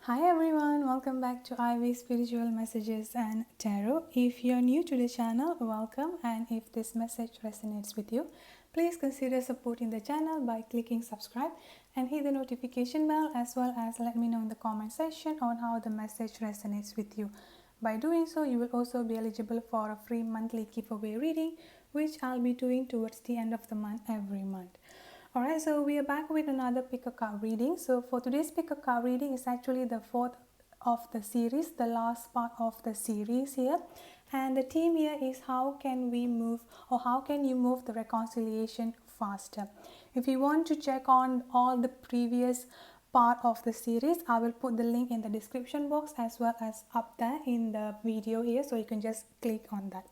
Hi everyone, welcome back to Ivy Spiritual Messages and Tarot. If you're new to the channel, welcome, and if this message resonates with you, please consider supporting the channel by clicking subscribe and hit the notification bell, as well as let me know in the comment section on how the message resonates with you. By doing so, you will also be eligible for a free monthly giveaway reading, which I'll be doing towards the end of the month every month. Alright, so we are back with another pick a card reading. So for today's pick a card reading is actually the fourth of the series, the last part of the series here. And the theme here is how can we move, or how can you move the reconciliation faster. If you want to check on all the previous part of the series, I will put the link in the description box as well as up there in the video here, so you can just click on that.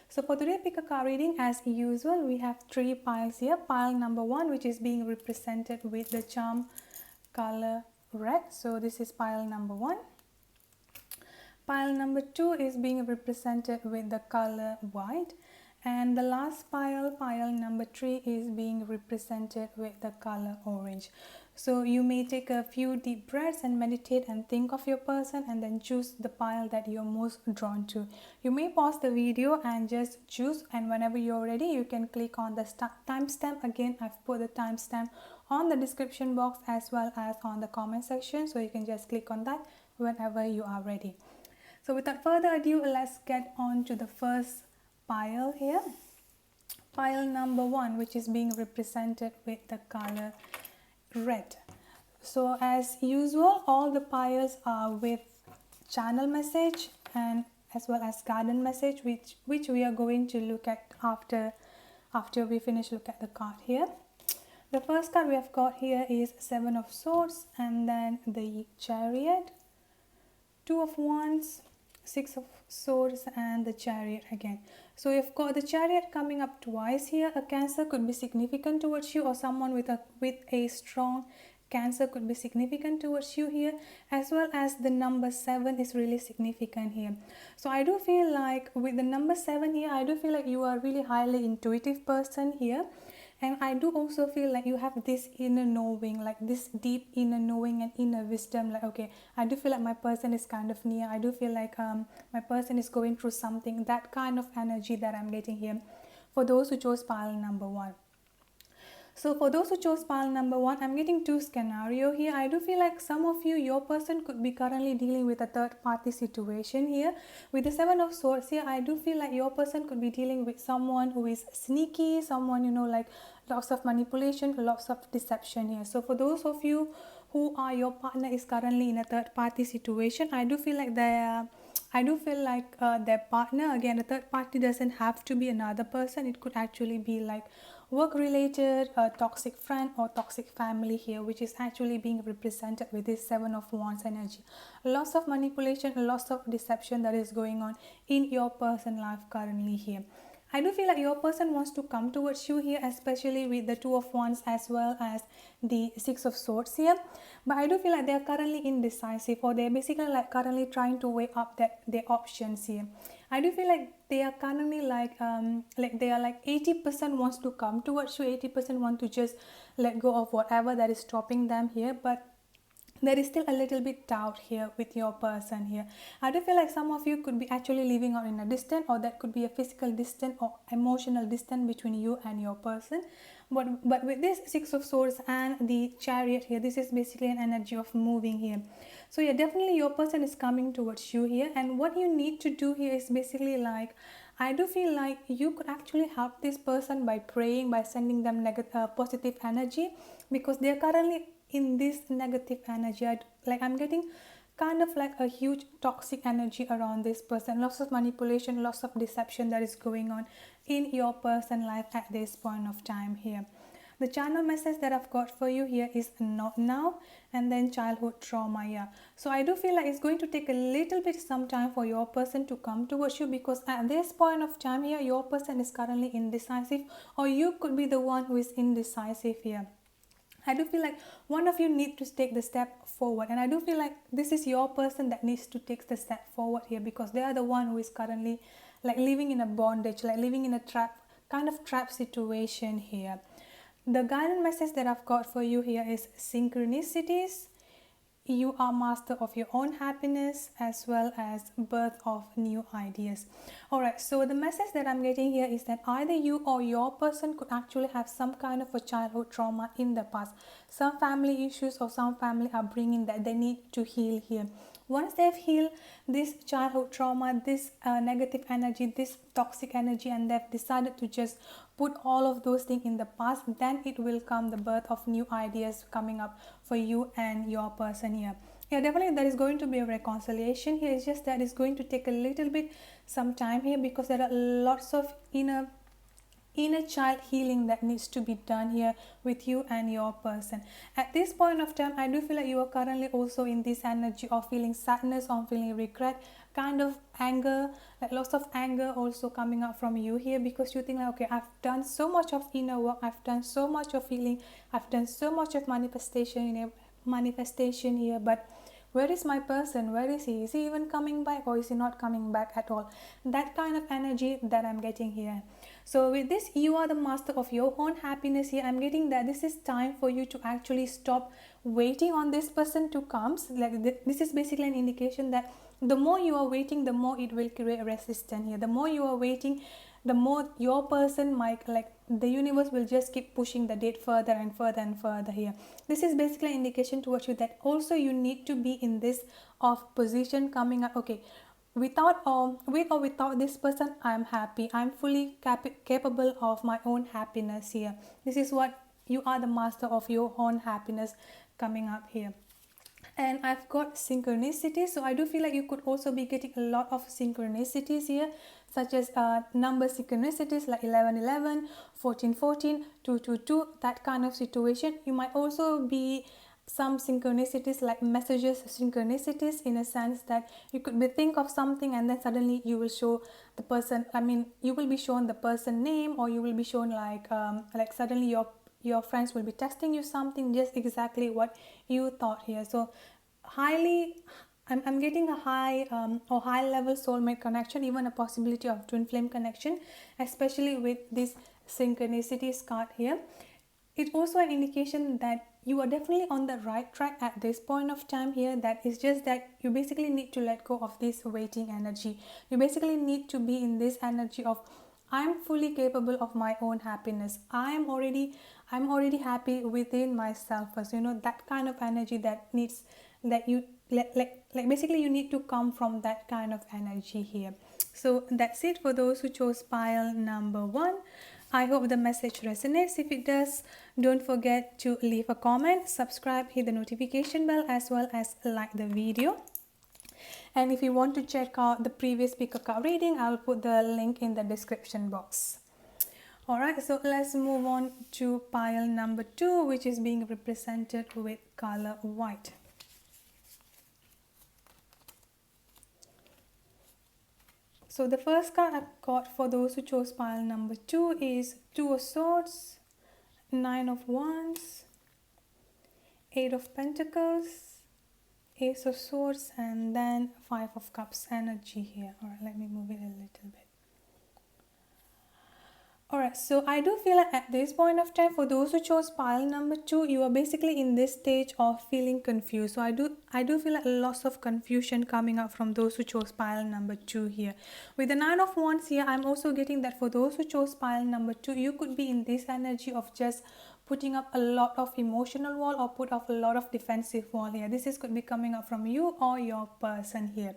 So for today pick a card reading, as usual, we have three piles here. Pile number one, which is being represented with the charm color red. So this is pile number one. Pile number two is being represented with the color white. And the last pile, pile number three, is being represented with the color orange. So you may take a few deep breaths and meditate and think of your person, and then choose the pile that you're most drawn to. You may pause the video and just choose, and whenever you're ready, you can click on the timestamp. Again, I've put the timestamp on the description box as well as on the comment section, so you can just click on that whenever you are ready. So without further ado, let's get on to the first pile here. Pile number one, which is being represented with the color red. So as usual, all the piles are with channel message and as well as garden message, which we are going to look at after we finish look at the card here. The first card we have got here is Seven of Swords, and then the Chariot, Two of Wands, Six of Swords, and the Chariot again. So you've got the Chariot coming up twice here. A Cancer could be significant towards you, or someone with a strong Cancer could be significant towards you here, as well as the number 7 is really significant here. So I do feel like with the number 7 here, I do feel like you are really highly intuitive person here. And I do also feel like you have this inner knowing, like this deep inner knowing and inner wisdom, like, okay, I do feel like my person is kind of near. I do feel like my person is going through something, that kind of energy that I'm getting here for those who chose pile number one. So for those who chose pile number one, I'm getting two scenarios here. I do feel like some of you, your person could be currently dealing with a third party situation here. With the Seven of Swords here, I do feel like your person could be dealing with someone who is sneaky, someone, you know, like lots of manipulation, lots of deception here. So for those of you who are, your partner is currently in a third party situation, I do feel like their partner, again, the third party doesn't have to be another person. It could actually be like work related, a toxic friend or toxic family here, which is actually being represented with this Seven of Wands energy. Lots of manipulation, lots of deception that is going on in your person's life currently here. I do feel like your person wants to come towards you here, especially with the Two of Wands as well as the Six of Swords here. But I do feel like they are currently indecisive, or they're basically like currently trying to weigh up their options here. I do feel like they are currently like they are like 80% wants to come towards you, 80% want to just let go of whatever that is stopping them here. But there is still a little bit doubt here with your person here. I do feel like some of you could be actually living out in a distance, or that could be a physical distance or emotional distance between you and your person. But with this Six of Swords and the Chariot here, this is basically an energy of moving here. So yeah, definitely your person is coming towards you here, and what you need to do here is basically like, I do feel like you could actually help this person by praying, by sending them positive energy, because they are currently in this negative energy. I'm getting kind of like a huge toxic energy around this person. Lots of manipulation, lots of deception that is going on in your person's life at this point of time here. The channel message that I've got for you here is not now, and then childhood trauma. Yeah, so I do feel like it's going to take a little bit some time for your person to come towards you, because at this point of time here, your person is currently indecisive, or you could be the one who is indecisive here. I do feel like one of you need to take the step forward, and I do feel like this is your person that needs to take the step forward here, because they are the one who is currently like living in a bondage, like living in a trap situation here. The guidance message that I've got for you here is synchronicities, you are master of your own happiness as well as birth of new ideas. All right, so the message that I'm getting here is that either you or your person could actually have some kind of a childhood trauma in the past, some family issues or some family upbringing that they need to heal here. Once they've healed this childhood trauma, this negative energy, this toxic energy, and they've decided to just put all of those things in the past, then it will come the birth of new ideas coming up for you and your person here. Yeah, definitely there is going to be a reconciliation here. It's just that it's going to take a little bit some time here, because there are lots of inner child healing that needs to be done here with you and your person. At this point of time, I do feel like you are currently also in this energy of feeling sadness, or feeling regret, kind of anger, like lots of anger also coming up from you here, because you think like, okay, I've done so much of inner work, I've done so much of healing, I've done so much of manifestation here, but where is my person? Where is he? Is he even coming back, or is he not coming back at all? That kind of energy that I'm getting here. So with this, you are the master of your own happiness here. I'm getting that this is time for you to actually stop waiting on this person to come. Like this is basically an indication that the more you are waiting, the more it will create resistance here. The more you are waiting, the more your person might, like, the universe will just keep pushing the date further and further and further here. This is basically an indication towards you that also you need to be in this of position coming up. Okay, with or without this person, I'm happy, I'm fully capable of my own happiness here. This is what you are, the master of your own happiness coming up here. And I've got synchronicity, so I do feel like you could also be getting a lot of synchronicities here, such as number synchronicities like 1111, 1414, 222, that kind of situation. You might also be some synchronicities like messages synchronicities, in a sense that you could be think of something and then suddenly you will show the person, you will be shown the person name, or you will be shown like suddenly your friends will be texting you something, just exactly what you thought here. So I'm getting a high or high level soulmate connection, even a possibility of twin flame connection, especially with this synchronicities card here. It's also an indication that you are definitely on the right track at this point of time here. That is just that you basically need to let go of this waiting energy. You basically need to be in this energy of, I'm fully capable of my own happiness. I'm already happy within myself first. That kind of energy that needs, that you like basically you need to come from that kind of energy here. So that's it for those who chose pile number 1. I hope the message resonates. If it does, don't forget to leave a comment, subscribe, hit the notification bell, as well as like the video. And if you want to check out the previous pick card reading, I'll put the link in the description box. Alright, so let's move on to pile number 2, which is being represented with color white. So the first card I've got for those who chose pile number 2 is 2 of Swords, 9 of Wands, 8 of Pentacles, Ace of Swords, and then 5 of Cups energy here. Alright, let me move it a little bit. Alright, so I do feel like at this point of time, for those who chose pile number 2, you are basically in this stage of feeling confused. So I do feel like lots of confusion coming up from those who chose pile number 2 here. With the 9 of Wands here, I'm also getting that for those who chose pile number 2, you could be in this energy of just putting up a lot of emotional wall, or put up a lot of defensive wall here. This could be coming up from you or your person here.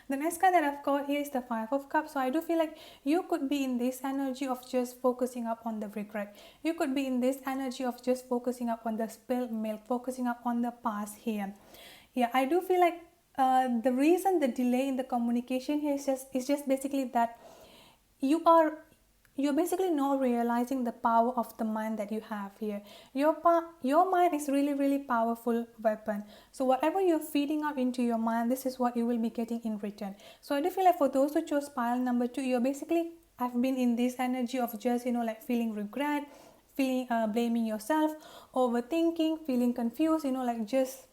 The next card that I've got here is the 5 of Cups. So I do feel like you could be in this energy of just focusing up on the regret. You could be in this energy of just focusing up on the spilled milk, focusing up on the past here. Yeah, I do feel like the reason the delay in the communication here is just basically that you're basically not realizing the power of the mind that you have here. Your mind is really powerful weapon. So whatever you're feeding up into your mind, this is what you will be getting in return. So I do feel like for those who chose pile number 2, you're basically have been in this energy of just like feeling regret, feeling blaming yourself, overthinking, feeling confused, like just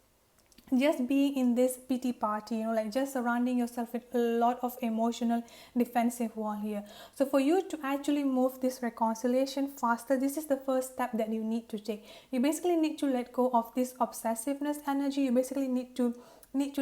just being in this pity party, like just surrounding yourself with a lot of emotional defensive wall here. So for you to actually move this reconciliation faster, this is the first step that you need to take. You basically need to let go of this obsessiveness energy. You basically need to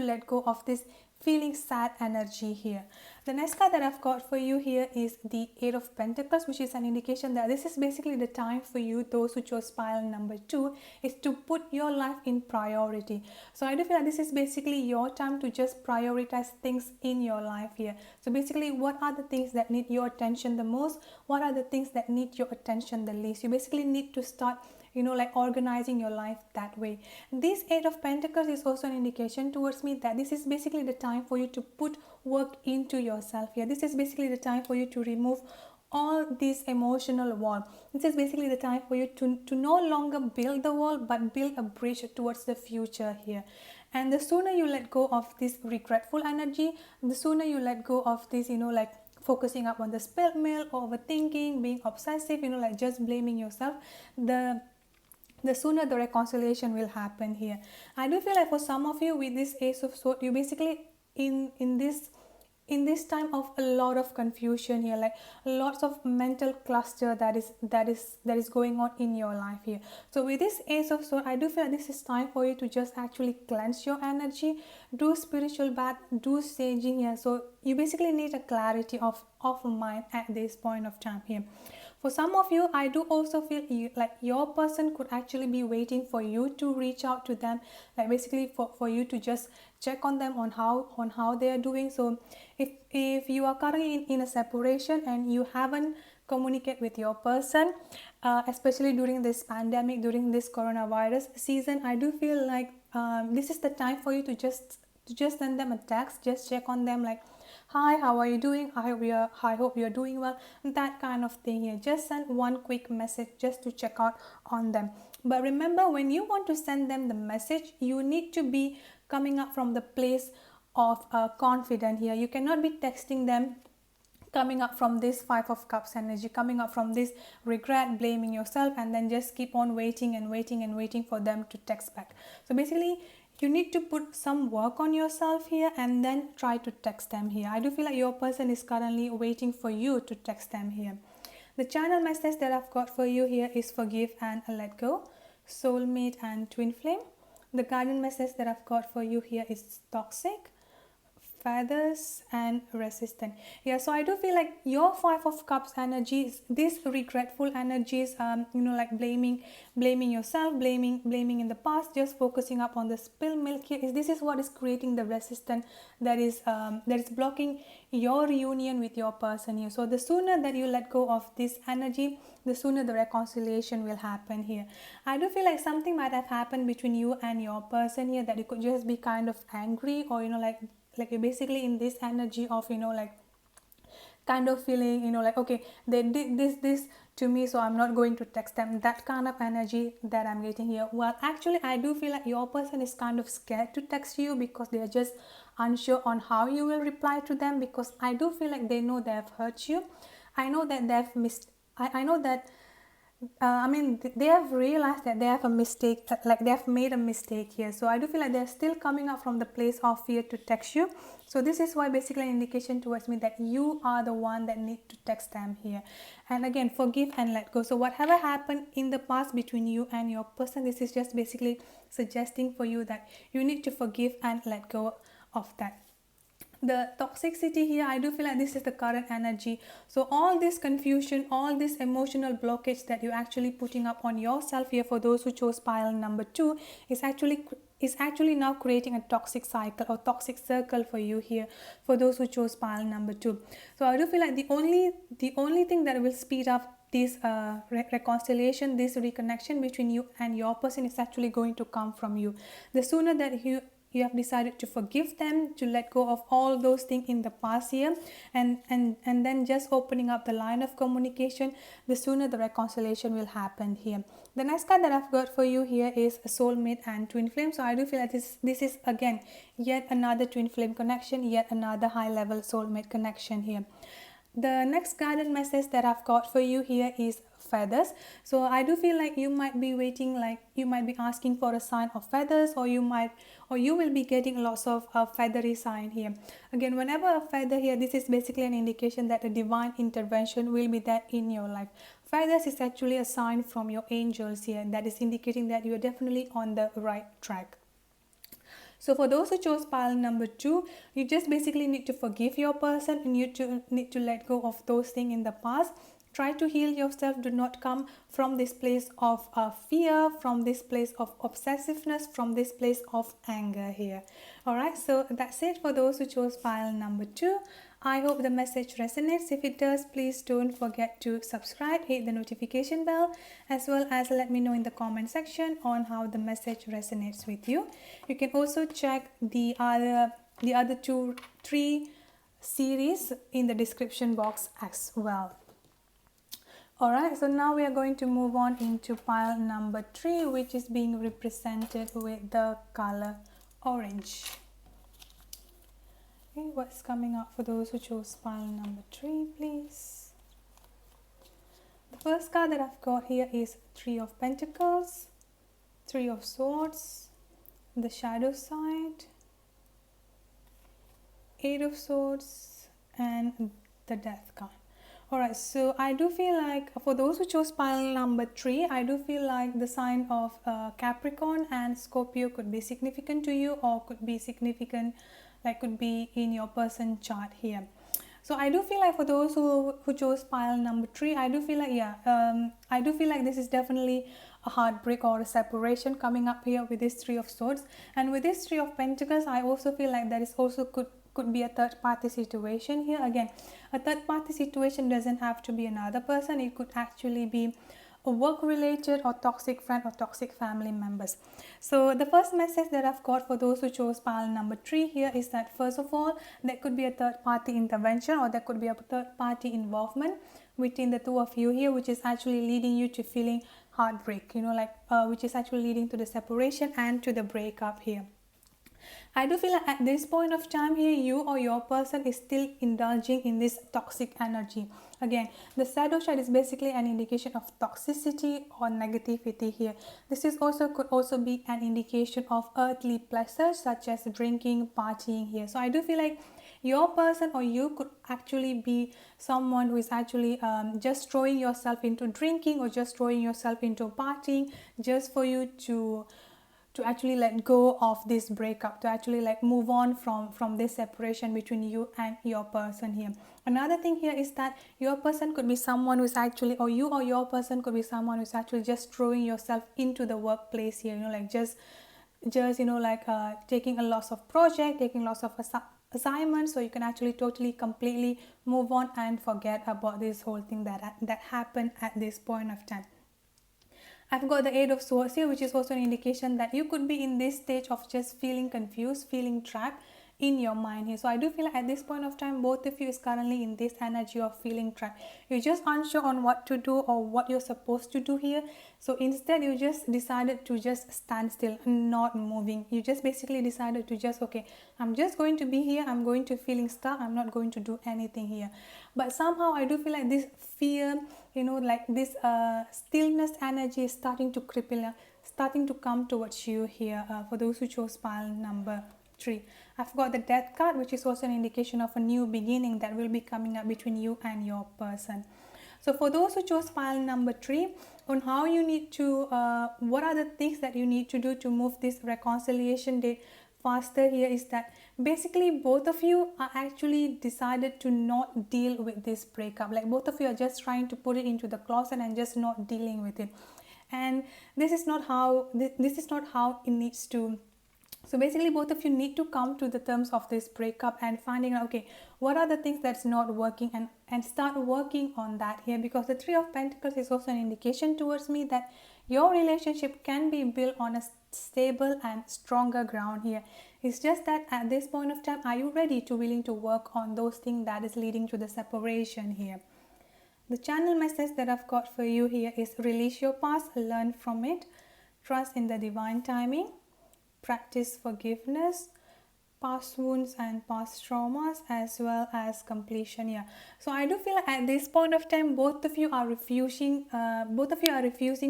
let go of this feeling sad energy here. The next card that I've got for you here is the Eight of Pentacles, which is an indication that this is basically the time for you, those who chose pile number 2, is to put your life in priority. So I do feel like this is basically your time to just prioritize things in your life here. So basically, what are the things that need your attention the most? What are the things that need your attention the least? You basically need to start like organizing your life that way. This Eight of Pentacles is also an indication towards me that this is basically the time for you to put work into yourself here. This is basically the time for you to remove all this emotional wall. This is basically the time for you to no longer build the wall, but build a bridge towards the future here. And the sooner you let go of this regretful energy, the sooner you let go of this, like focusing up on the spilled milk, overthinking, being obsessive, like just blaming yourself, the sooner the reconciliation will happen here. I do feel like for some of you with this Ace of Swords, you basically in this time of a lot of confusion here, like lots of mental cluster that is going on in your life here. So with this Ace of Swords, I do feel like this is time for you to just actually cleanse your energy, do spiritual bath, do saging here. So you basically need a clarity of mind at this point of time here. For some of you, I do also feel like your person could actually be waiting for you to reach out to them, like basically for you to just check on them on how they are doing. So if you are currently in a separation and you haven't communicate with your person, especially during this pandemic, during this coronavirus season, I do feel like this is the time for you to just send them a text, just check on them, like, hi, how are you doing? I hope you're doing well. That kind of thing here. Just send one quick message just to check out on them. But remember, when you want to send them the message, you need to be coming up from the place of confidence here. You cannot be texting them coming up from this Five of Cups energy, coming up from this regret, blaming yourself, and then just keep on waiting and waiting and waiting for them to text back. So basically, you need to put some work on yourself here and then try to text them here. I do feel like your person is currently waiting for you to text them here. The channel message that I've got for you here is forgive and let go, soulmate and twin flame. The guardian message that I've got for you here is toxic, feathers and resistant. Yeah, so I do feel like your Five of Cups energies, these regretful energies, like blaming yourself, blaming in the past, just focusing up on the spilled milk here, this is what is creating the resistance that is blocking your reunion with your person here. So the sooner that you let go of this energy, the sooner the reconciliation will happen here. I do feel like something might have happened between you and your person here, that you could just be kind of angry, or like you're basically in this energy of like kind of feeling like, okay, they did this to me, so I'm not going to text them. That kind of energy that I'm getting here. Well, actually, I do feel like your person is kind of scared to text you because they are just unsure on how you will reply to them, because I do feel like they know they have hurt you. I know that they've missed. I know that they have realized that they have a mistake, like they have made a mistake here. So I do feel like they're still coming up from the place of fear to text you. So this is why basically an indication towards me that you are the one that need to text them here. And again, forgive and let go. So whatever happened in the past between you and your person, this is just basically suggesting for you that you need to forgive and let go of that. The toxicity here, I do feel like this is the current energy. So all this confusion, all this emotional blockage that you're actually putting up on yourself here, for those who chose pile number 2, is actually now creating a toxic cycle or toxic circle for you here, for those who chose pile number 2. So I do feel like the only thing that will speed up this reconciliation, this reconnection between you and your person, is actually going to come from you. The sooner that you have decided to forgive them, to let go of all those things in the past year, and then just opening up the line of communication, the sooner the reconciliation will happen here. The next card that I've got for you here is a soulmate and twin flame. So I do feel like this is again yet another twin flame connection, yet another high level soulmate connection here. The next guided message that I've got for you here is feathers. So I do feel like you might be waiting, like you might be asking for a sign of feathers, or you will be getting lots of feathery sign here. Again, whenever a feather here, this is basically an indication that a divine intervention will be there in your life. Feathers is actually a sign from your angels here, and that is indicating that you are definitely on the right track. So for those who chose pile number 2, you just basically need to forgive your person, and you need to let go of those things in the past. Try to heal yourself. Do not come from this place of fear, from this place of obsessiveness, from this place of anger here. Alright, so that's it for those who chose pile number 2. I hope the message resonates. If it does, please don't forget to subscribe, hit the notification bell, as well as let me know in the comment section on how the message resonates with you. You can also check the other 3 series in the description box as well. Alright, so now we are going to move on into pile number 3, which is being represented with the color orange. Okay, what's coming up for those who chose pile number 3, please? The first card that I've got here is 3 of Pentacles, 3 of Swords, the Shadow side, 8 of Swords, and the Death card. Alright, so I do feel like for those who chose pile number 3, I do feel like the sign of Capricorn and Scorpio could be significant to you, or could be significant, like could be in your person chart here. So I do feel like for those who chose pile number 3, I do feel like, I do feel like this is definitely a heartbreak or a separation coming up here with this 3 of Swords. And with this 3 of Pentacles, I also feel like that is also could be a third party situation here. Again, a third party situation doesn't have to be another person. It could actually be a work related or toxic friend or toxic family members. So the first message that I've got for those who chose pile number 3 here is that, first of all, there could be a third party intervention, or there could be a third party involvement between the 2 of you here, which is actually leading you to feeling heartbreak, which is actually leading to the separation and to the breakup here. I do feel like at this point of time here, you or your person is still indulging in this toxic energy. Again, the shadow side is basically an indication of toxicity or negativity here. This is could also be an indication of earthly pleasures such as drinking, partying here. So I do feel like your person or you could actually be someone who is actually just throwing yourself into drinking, or just throwing yourself into partying, just for you to actually let go of this breakup, to actually like move on from this separation between you and your person here. Another thing here is that your person could be someone who's actually, or you or your person could be someone who's actually just throwing yourself into the workplace here, taking a lots of project, taking lots of assignments, so you can actually totally completely move on and forget about this whole thing that happened at this point of time. I've got the 8 of Swords here, which is also an indication that you could be in this stage of just feeling confused, feeling trapped in your mind here. So I do feel like at this point of time, both of you is currently in this energy of feeling trapped. You're just unsure on what to do or what you're supposed to do here. So instead, you just decided to just stand still, not moving. You just basically decided to just, okay, I'm just going to be here. I'm going to feeling stuck. I'm not going to do anything here. But somehow I do feel like this fear, this stillness energy is starting to cripple, starting to come towards you here for those who chose pile number 3. I've got the Death card, which is also an indication of a new beginning that will be coming up between you and your person. So for those who chose pile number 3, on how you need to, what are the things that you need to do to move this reconciliation date faster here, is that basically both of you are actually decided to not deal with this breakup. Like both of you are just trying to put it into the closet and just not dealing with it. And this is not how it needs to. So basically both of you need to come to the terms of this breakup and finding out, okay, what are the things that's not working, and start working on that here, because the 3 of Pentacles is also an indication towards me that your relationship can be built on a stable and stronger ground here. It's just that at this point of time, are you willing to work on those things that is leading to the separation here? The channel message that I've got for you here is release your past, learn from it, trust in the divine timing, practice forgiveness, past wounds and past traumas, as well as completion here. So I do feel like at this point of time both of you are refusing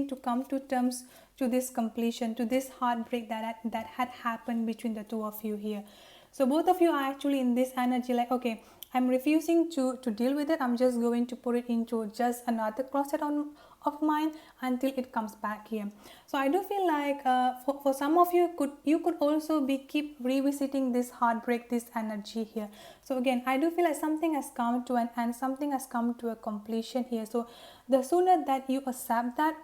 to come to terms to this completion, to this heartbreak that had happened between the two of you here. So both of you are actually in this energy like, okay, I'm refusing to deal with it. I'm just going to put it into just another closet of mine until it comes back here. So I do feel like for some of you, you could also keep revisiting this heartbreak, this energy here. So again, I do feel like something has come to an end, something has come to a completion here. So the sooner that you accept that,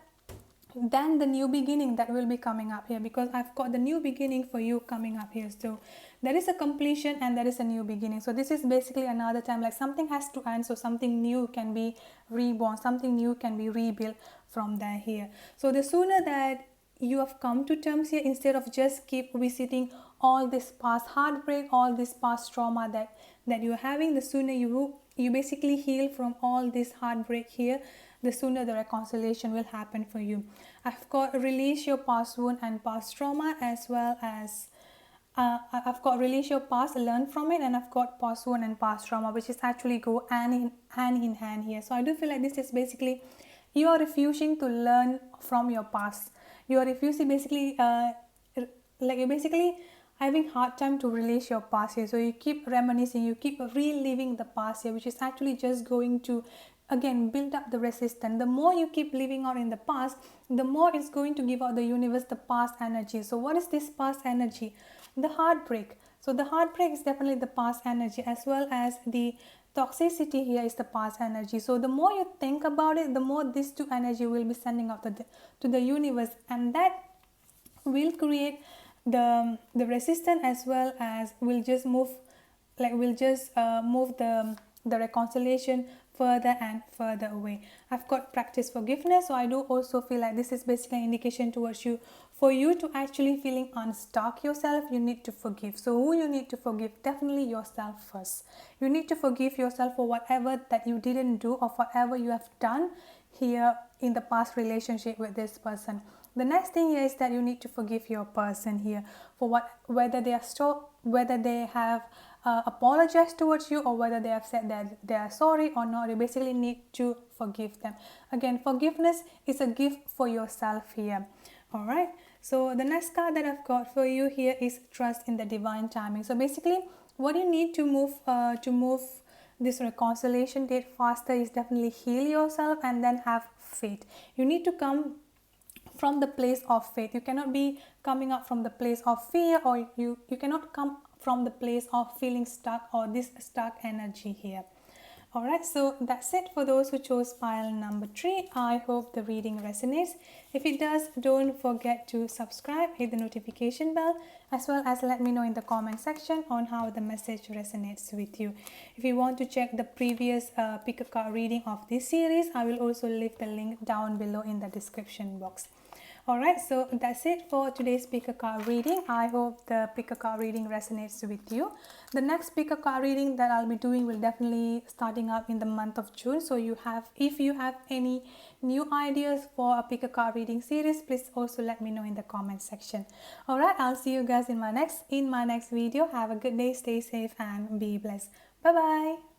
then the new beginning that will be coming up here, because I've got the new beginning for you coming up here. So there is a completion and there is a new beginning. So this is basically another time like something has to end, so something new can be reborn, something new can be rebuilt from there here. So the sooner that you have come to terms here, instead of just keep visiting all this past heartbreak, all this past trauma that you're having, the sooner you basically heal from all this heartbreak here, the sooner the reconciliation will happen for you. I've got release your past wound and past trauma, as well as I've got release your past, learn from it, and I've got past wound and past trauma, which is actually go hand in hand here. So I do feel like this is basically you are refusing to learn from your past. You are refusing basically like you're basically having hard time to release your past here. So you keep reminiscing, you keep reliving the past here, which is actually just going to again build up the resistance. The more you keep living out in the past, the more it's going to give out the universe the past energy. So what is this past energy? The heartbreak. So the heartbreak is definitely the past energy, as well as the toxicity here is the past energy. So the more you think about it, the more these two energy will be sending out to the universe, and that will create the resistance, as well as will just move the reconciliation further and further away. I've got practice forgiveness, so I do also feel like this is basically an indication towards you. For you to actually feeling unstuck yourself, you need to forgive. So who you need to forgive? Definitely yourself first. You need to forgive yourself for whatever that you didn't do, or whatever you have done here in the past relationship with this person. The next thing here is that you need to forgive your person here for whether they have apologized towards you, or whether they have said that they are sorry or not. You basically need to forgive them. Again, forgiveness is a gift for yourself here. All right. So the next card that I've got for you here is trust in the divine timing. So basically, what you need to move this reconciliation date faster is definitely heal yourself and then have faith. You need to come from the place of faith. You cannot be coming up from the place of fear, or you cannot come from the place of feeling stuck or this stuck energy here. Alright, so that's it for those who chose pile number 3. I hope the reading resonates. If it does, don't forget to subscribe, hit the notification bell, as well as let me know in the comment section on how the message resonates with you. If you want to check the previous pick a card reading of this series, I will also leave the link down below in the description box. Alright, so that's it for today's pick a card reading. I hope the pick a card reading resonates with you. The next pick a card reading that I'll be doing will definitely starting up in the month of June. So if you have any new ideas for a pick a card reading series, please also let me know in the comment section. Alright, I'll see you guys in my next video. Have a good day, stay safe and be blessed. Bye bye.